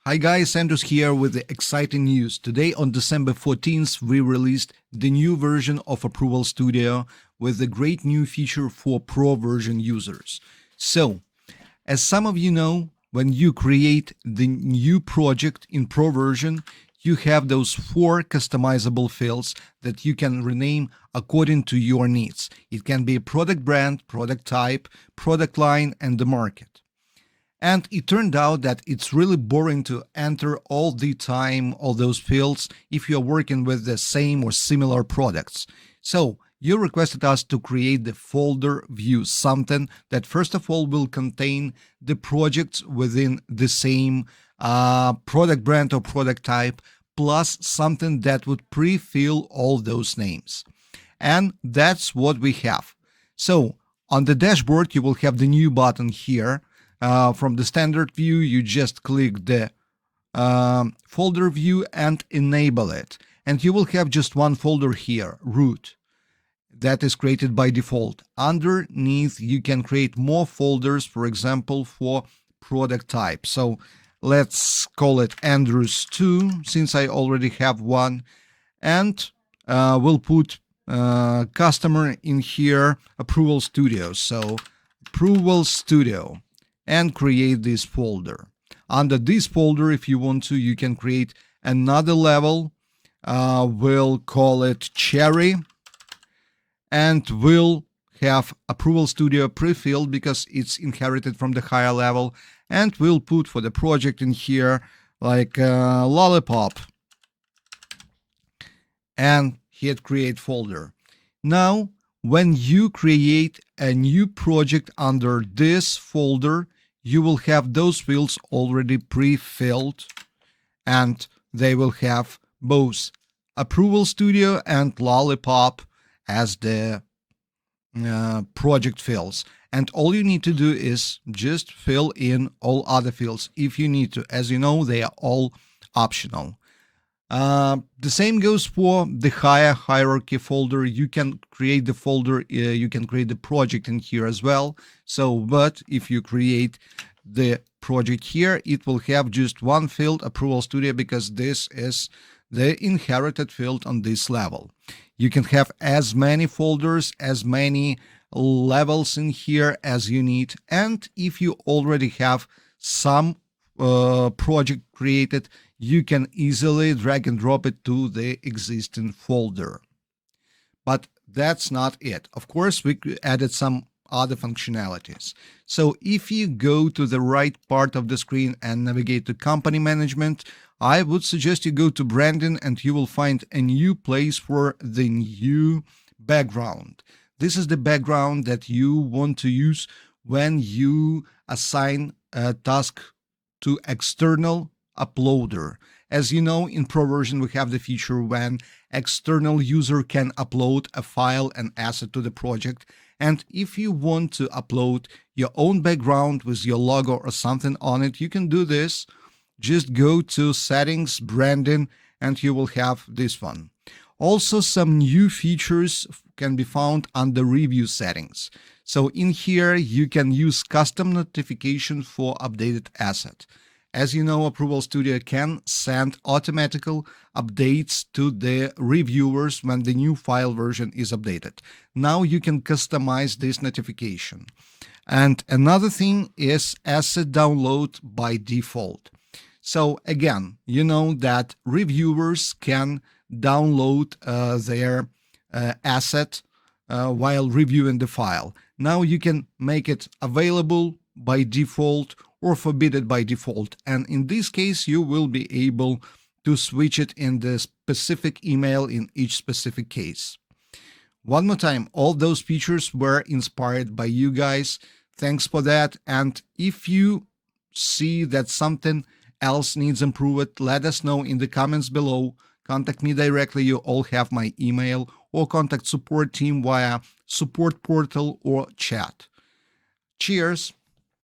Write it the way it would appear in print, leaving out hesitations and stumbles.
Hi guys, Andrews here with the exciting news. Today on December 14th, we released the new version of Approval Studio with a great new feature for Pro version users. So, as some of you know, when you create the new project in Pro version, you have those 4 customizable fields that you can rename according to your needs. It can be a product brand, product type, product line, and the market. And it turned out that it's really boring to enter all the time all those fields if you're working with the same or similar products. So you requested us to create the folder view, something that first of all will contain the projects within the same product brand or product type, plus something that would pre-fill all those names. And that's what we have. So on the dashboard, you will have the new button here. From the standard view, you just click the folder view and enable it. And you will have just one folder here, root, that is created by default. Underneath, you can create more folders, for example, for product type. So let's call it Andrews 2, since I already have one. And we'll put customer in here, Approval Studio. So Approval Studio. And create this folder. Under this folder, if you want to, you can create another level. We'll call it Cherry. And we'll have Approval Studio pre-filled because it's inherited from the higher level. And we'll put for the project in here like Lollipop. And hit Create Folder. Now, when you create a new project under this folder, you will have those fields already pre-filled, and they will have both Approval Studio and Lollipop as the project fields. And all you need to do is just fill in all other fields if you need to. As you know, they are all optional. The same goes for the higher hierarchy folder. You can create the folder, you can create the project in here as well. So, but if you create the project here, it will have just one field, Approval Studio, because this is the inherited field on this level. You can have as many folders, as many levels in here as you need. And if you already have some project created, you can easily drag and drop it to the existing folder. But that's not it. Of course, we added some other functionalities. So if you go to the right part of the screen and navigate to company management, I would suggest you go to branding and you will find a new place for the new background. This is the background that you want to use when you assign a task to external uploader. As you know, in Pro version, we have the feature when external user can upload a file and asset to the project. And if you want to upload your own background with your logo or something on it, you can do this. Just go to Settings, Branding, and you will have this one. Also, some new features can be found under Review Settings. So in here, you can use custom notification for updated asset. As you know, Approval Studio can send automatical updates to the reviewers when the new file version is updated. Now you can customize this notification. And another thing is asset download by default. So again, you know that reviewers can download their asset while reviewing the file. Now you can make it available by default or forbid it by default. And in this case, you will be able to switch it in the specific email in each specific case. One more time, all those features were inspired by you guys. Thanks for that. And if you see that something else needs improvement, let us know in the comments below. Contact me directly. You all have my email, or contact support team via support portal or chat. Cheers.